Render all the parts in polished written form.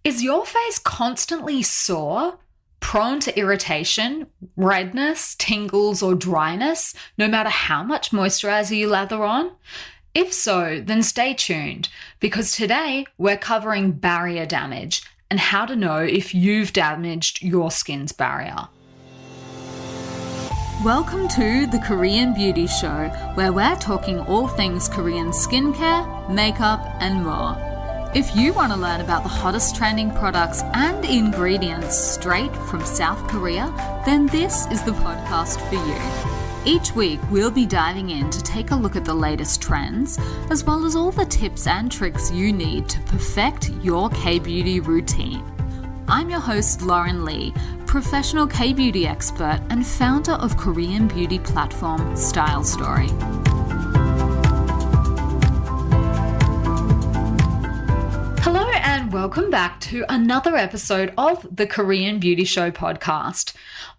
Is your face constantly sore, prone to irritation, redness, tingles, or dryness, no matter how much moisturiser you lather on? If so, then stay tuned, because today we're covering barrier damage and how to know if you've damaged your skin's barrier. Welcome to the Korean Beauty Show, where we're talking all things Korean skincare, makeup, and more. If you want to learn about the hottest trending products and ingredients straight from South Korea, then this is the podcast for you. Each week, we'll be diving in to take a look at the latest trends, as well as all the tips and tricks you need to perfect your K-beauty routine. I'm your host, Lauren Lee, professional K-beauty expert and founder of Korean beauty platform Style Story. Hello and welcome back to another episode of the Korean Beauty Show podcast.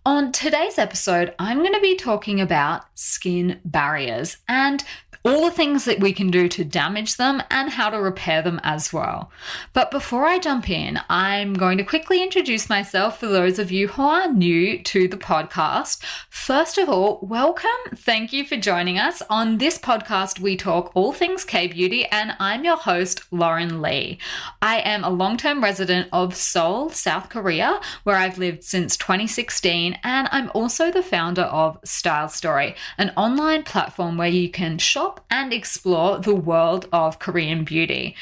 On today's episode, I'm going to be talking about skin barriers and all the things that we can do to damage them and how to repair them as well. But before I jump in, I'm going to quickly introduce myself for those of you who are new to the podcast. First of all, welcome. Thank you for joining us. On this podcast, we talk all things K-beauty, and I'm your host, Lauren Lee. I am a long-term resident of Seoul, South Korea, where I've lived since 2016, and I'm also the founder of Style Story, an online platform where you can shop and explore the world of Korean beauty.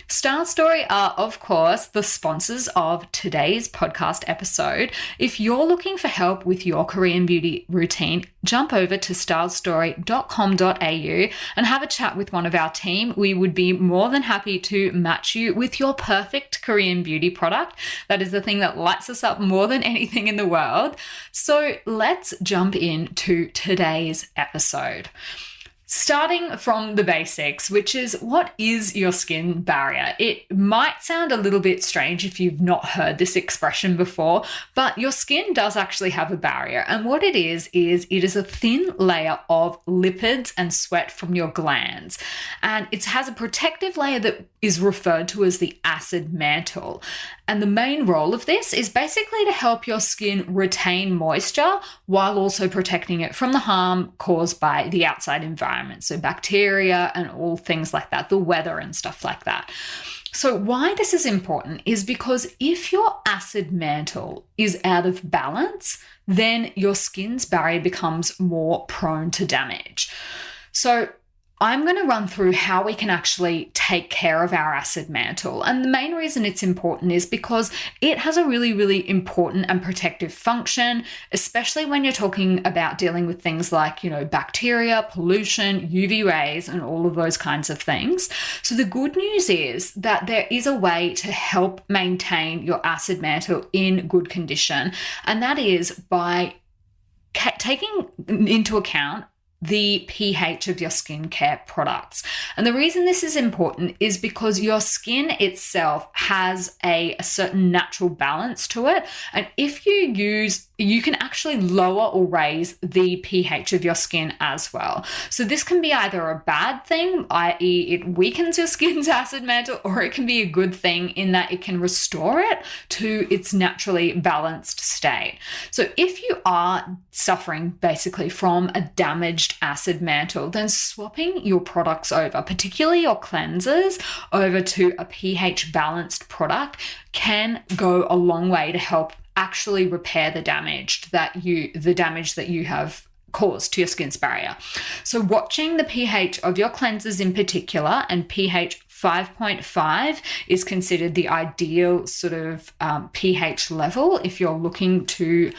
Style Story are, of course, the sponsors of today's podcast episode. If you're looking for help with your Korean beauty routine, jump over to stylestory.com.au and have a chat with one of our team. We would be more than happy to match you with your perfect Korean beauty product. That is the thing that lights us up more than anything in the world. So let's jump into today's episode. Starting from the basics, which is, what is your skin barrier? It might sound a little bit strange if you've not heard this expression before, but your skin does actually have a barrier. And what it is it is a thin layer of lipids and sweat from your glands. And it has a protective layer that is referred to as the acid mantle. And the main role of this is basically to help your skin retain moisture while also protecting it from the harm caused by the outside environment. So bacteria and all things like that, the weather and stuff like that. So why this is important is because if your acid mantle is out of balance, then your skin's barrier becomes more prone to damage. So I'm going to run through how we can actually take care of our acid mantle. And the main reason it's important is because it has a really, really important and protective function, especially when you're talking about dealing with things like, bacteria, pollution, UV rays, and all of those kinds of things. So the good news is that there is a way to help maintain your acid mantle in good condition. And that is by taking into account the pH of your skincare products. And the reason this is important is because your skin itself has a certain natural balance to it. And if you can actually lower or raise the pH of your skin as well. So this can be either a bad thing, i.e. it weakens your skin's acid mantle, or it can be a good thing in that it can restore it to its naturally balanced state. So if you are suffering basically from a damaged acid mantle, then swapping your products over, particularly your cleansers, over to a pH balanced product can go a long way to help actually repair the damage that you have caused to your skin's barrier. So watching the pH of your cleansers in particular, and pH 5.5 is considered the ideal sort of pH level if you're looking to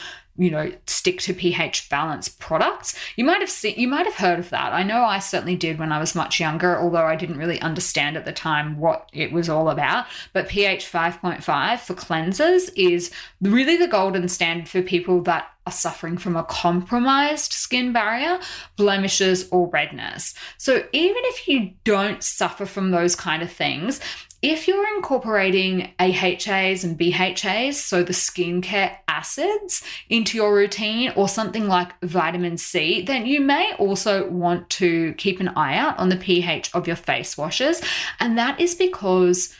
stick to pH balanced products. You might have heard of that. I know I certainly did when I was much younger, although I didn't really understand at the time what it was all about. But pH 5.5 for cleansers is really the golden standard for people that are suffering from a compromised skin barrier, blemishes, or redness. So even if you don't suffer from those kind of things, if you're incorporating AHAs and BHAs, so the skincare acids, into your routine, or something like vitamin C, then you may also want to keep an eye out on the pH of your face washes. And that is because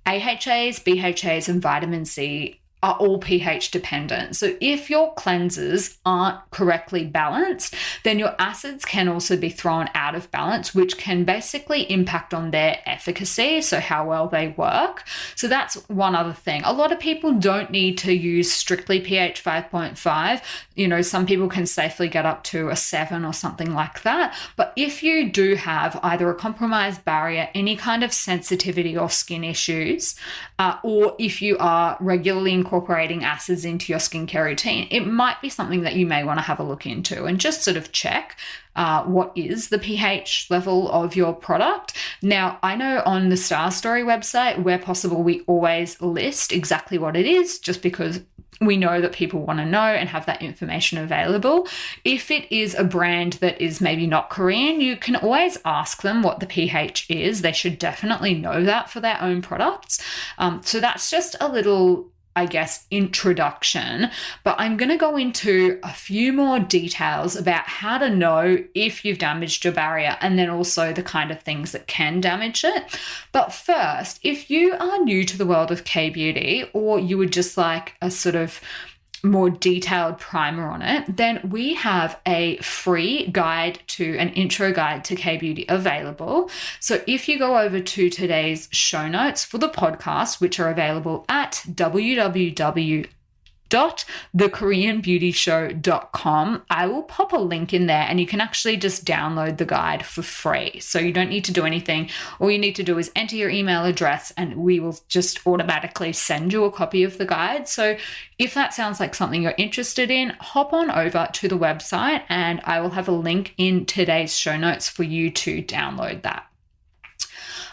AHAs, BHAs, and vitamin C are all pH dependent. So if your cleansers aren't correctly balanced, then your acids can also be thrown out of balance, which can basically impact on their efficacy, so how well they work. So that's one other thing. A lot of people don't need to use strictly pH 5.5. You know, some people can safely get up to a 7 or something like that. But if you do have either a compromised barrier, any kind of sensitivity or skin issues, or if you are regularly incorporating acids into your skincare routine, it might be something that you may want to have a look into and just sort of check what is the pH level of your product. Now, I know on the Star Story website, where possible, we always list exactly what it is, just because we know that people want to know and have that information available. If it is a brand that is maybe not Korean, you can always ask them what the pH is. They should definitely know that for their own products. So that's just a little, I guess, introduction, but I'm going to go into a few more details about how to know if you've damaged your barrier, and then also the kind of things that can damage it. But first, if you are new to the world of K-beauty, or you would just like a sort of more detailed primer on it, then we have a free guide to an intro guide to K-beauty available. So if you go over to today's show notes for the podcast, which are available at www.thekoreanbeautyshow.com, I will pop a link in there and you can actually just download the guide for free. So you don't need to do anything. All you need to do is enter your email address and we will just automatically send you a copy of the guide. So if that sounds like something you're interested in, hop on over to the website and I will have a link in today's show notes for you to download that.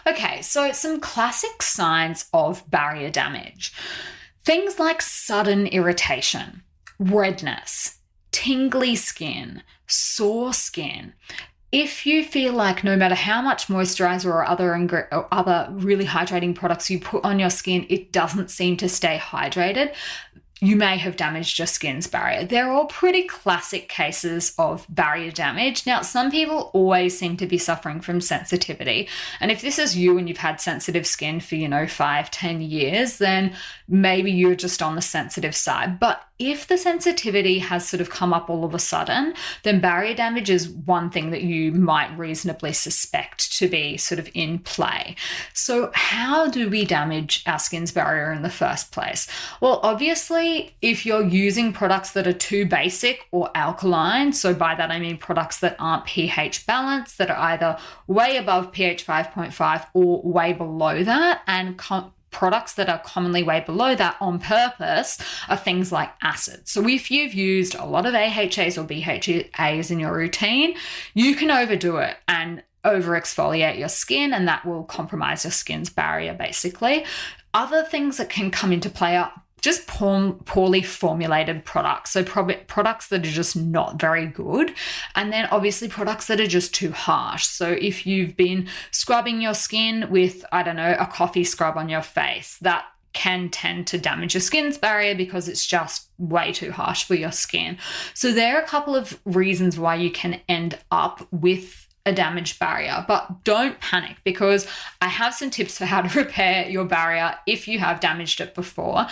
Okay, so some classic signs of barrier damage. Things like sudden irritation, redness, tingly skin, sore skin. If you feel like no matter how much moisturiser or other really hydrating products you put on your skin, it doesn't seem to stay hydrated, you may have damaged your skin's barrier. They're all pretty classic cases of barrier damage. Now, some people always seem to be suffering from sensitivity. And if this is you and you've had sensitive skin for, 5-10 years, then maybe you're just on the sensitive side. But if the sensitivity has sort of come up all of a sudden, then barrier damage is one thing that you might reasonably suspect to be sort of in play. So how do we damage our skin's barrier in the first place? Well, obviously, if you're using products that are too basic or alkaline, so by that I mean products that aren't pH balanced, that are either way above pH 5.5 or way below that, and products that are commonly way below that on purpose are things like acids. So if you've used a lot of AHAs or BHAs in your routine, you can overdo it and over exfoliate your skin, and that will compromise your skin's barrier basically. Other things that can come into play are just poorly formulated products. So products that are just not very good. And then obviously products that are just too harsh. So if you've been scrubbing your skin with, a coffee scrub on your face, that can tend to damage your skin's barrier because it's just way too harsh for your skin. So there are a couple of reasons why you can end up with a damaged barrier, but don't panic, because I have some tips for how to repair your barrier if you have damaged it before.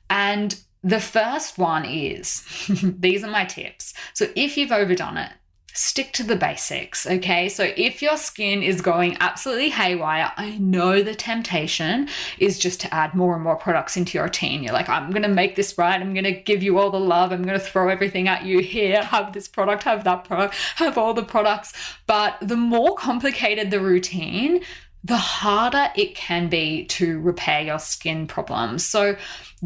And the first one is, these are my tips. So if you've overdone it, stick to the basics, okay? So if your skin is going absolutely haywire, I know the temptation is just to add more and more products into your routine. You're like, I'm going to make this right. I'm going to give you all the love. I'm going to throw everything at you here. Have this product, have that product, have all the products. But the more complicated the routine, the harder it can be to repair your skin problems. So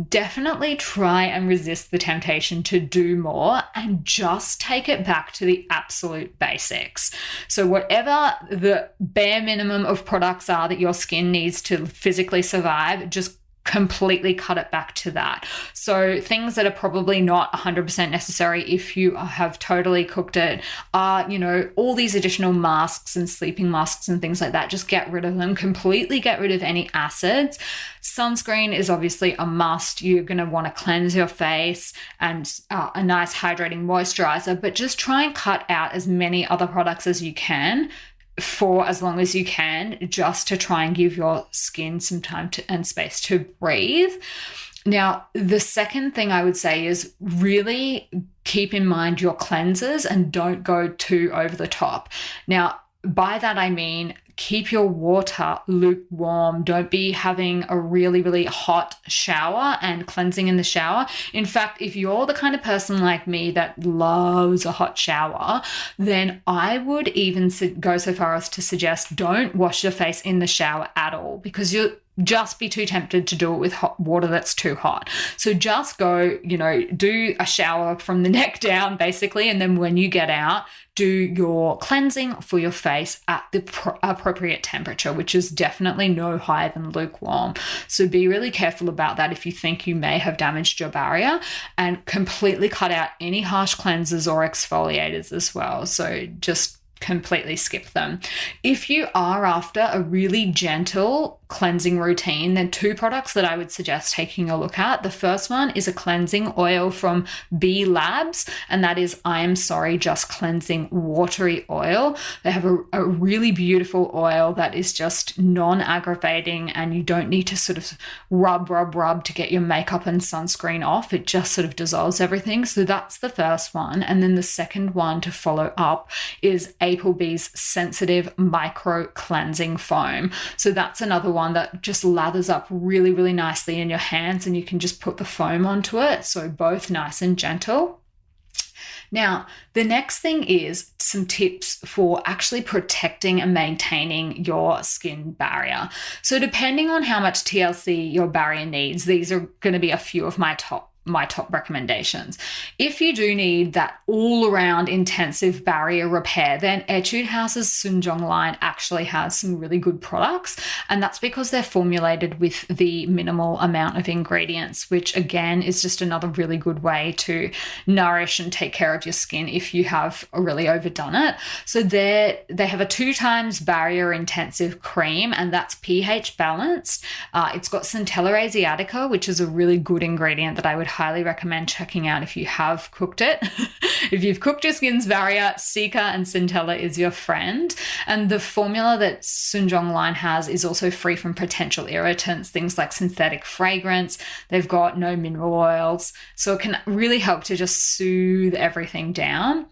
definitely try and resist the temptation to do more and just take it back to the absolute basics. So whatever the bare minimum of products are that your skin needs to physically survive, just completely cut it back to that. So things that are probably not 100% necessary if you have totally cooked it are, all these additional masks and sleeping masks and things like that. Just get rid of them. Completely get rid of any acids. Sunscreen is obviously a must. You're going to want to cleanse your face and a nice hydrating moisturizer, but just try and cut out as many other products as you can for as long as you can, just to try and give your skin some time and space to breathe. Now, the second thing I would say is really keep in mind your cleansers and don't go too over the top. Now, by that I mean keep your water lukewarm. Don't be having a really, really hot shower and cleansing in the shower. In fact, if you're the kind of person like me that loves a hot shower, then I would even go so far as to suggest don't wash your face in the shower at all, because you'll just be too tempted to do it with hot water that's too hot. So just go, do a shower from the neck down basically, and then when you get out, do your cleansing for your face at the appropriate temperature, which is definitely no higher than lukewarm. So be really careful about that if you think you may have damaged your barrier, and completely cut out any harsh cleansers or exfoliators as well. So just completely skip them. If you are after a really gentle cleansing routine, then two products that I would suggest taking a look at. The first one is a cleansing oil from Bee Labs, and that is I Am Sorry Just Cleansing Watery Oil. They have a really beautiful oil that is just non-aggravating, and you don't need to sort of rub to get your makeup and sunscreen off. It just sort of dissolves everything. So that's the first one. And then the second one to follow up is Applebee's Sensitive Micro Cleansing Foam. So that's another one that just lathers up really, really nicely in your hands, and you can just put the foam onto it. So both nice and gentle. Now, the next thing is some tips for actually protecting and maintaining your skin barrier. So depending on how much TLC your barrier needs, these are going to be a few of my top recommendations. If you do need that all-around intensive barrier repair, then Etude House's Sunjong line actually has some really good products, and that's because they're formulated with the minimal amount of ingredients, which again is just another really good way to nourish and take care of your skin if you have really overdone it. So they have a 2 times barrier intensive cream, and that's pH balanced. It's got Centella asiatica, which is a really good ingredient that I would highly recommend checking out if you have cooked it. If you've cooked your skin's barrier, Cica and Centella is your friend. And the formula that Sunjong line has is also free from potential irritants, things like synthetic fragrance. They've got no mineral oils, so it can really help to just soothe everything down.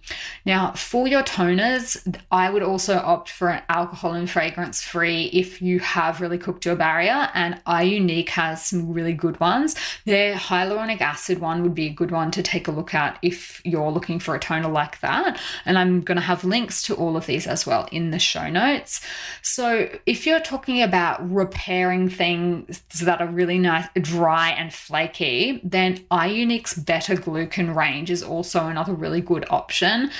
Now, for your toners, I would also opt for an alcohol and fragrance free if you have really cooked your barrier, and iUnique has some really good ones. Their hyaluronic acid one would be a good one to take a look at if you're looking for a toner like that. And I'm going to have links to all of these as well in the show notes. So if you're talking about repairing things that are really nice, dry and flaky, then iUnique's Beta Glucan range is also another really good option.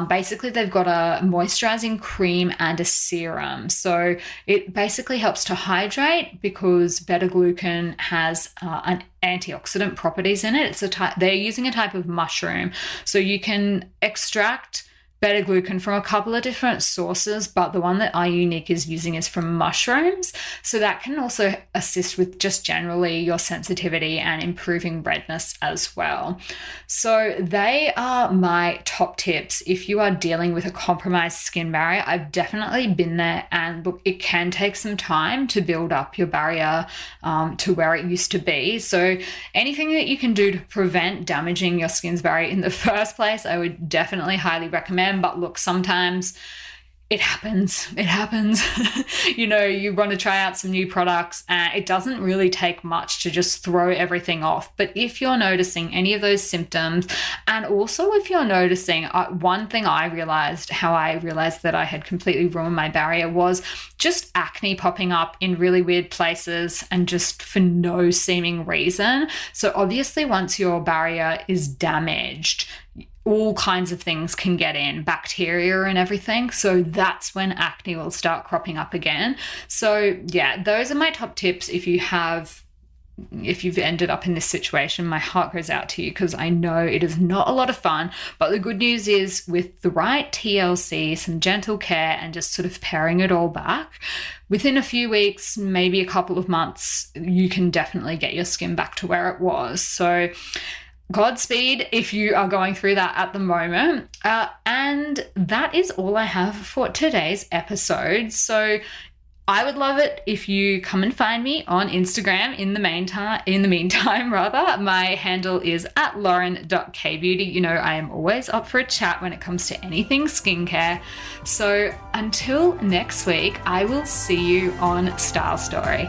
Basically, they've got a moisturizing cream and a serum. So it basically helps to hydrate because Beta Glucan has an antioxidant properties in it. They're using a type of mushroom. So you can extract beta-glucan from a couple of different sources, but the one that iUnique is using is from mushrooms. So that can also assist with just generally your sensitivity and improving redness as well. So they are my top tips if you are dealing with a compromised skin barrier. I've definitely been there, and look, it can take some time to build up your barrier to where it used to be. So anything that you can do to prevent damaging your skin's barrier in the first place, I would definitely highly recommend. But look, sometimes it happens. You want to try out some new products, and it doesn't really take much to just throw everything off. But if you're noticing any of those symptoms, and also if you're noticing, one thing how I realized that I had completely ruined my barrier was just acne popping up in really weird places and just for no seeming reason. So obviously once your barrier is damaged, all kinds of things can get in, bacteria and everything. So that's when acne will start cropping up again. So yeah, those are my top tips. If you've ended up in this situation, my heart goes out to you because I know it is not a lot of fun. But the good news is with the right TLC, some gentle care, and just sort of paring it all back, within a few weeks, maybe a couple of months, you can definitely get your skin back to where it was. So Godspeed if you are going through that at the moment. And that is all I have for today's episode. So I would love it if you come and find me on Instagram. In the meantime, my handle is @lauren.kbeauty. You know, I am always up for a chat when it comes to anything skincare. So until next week, I will see you on Style Story.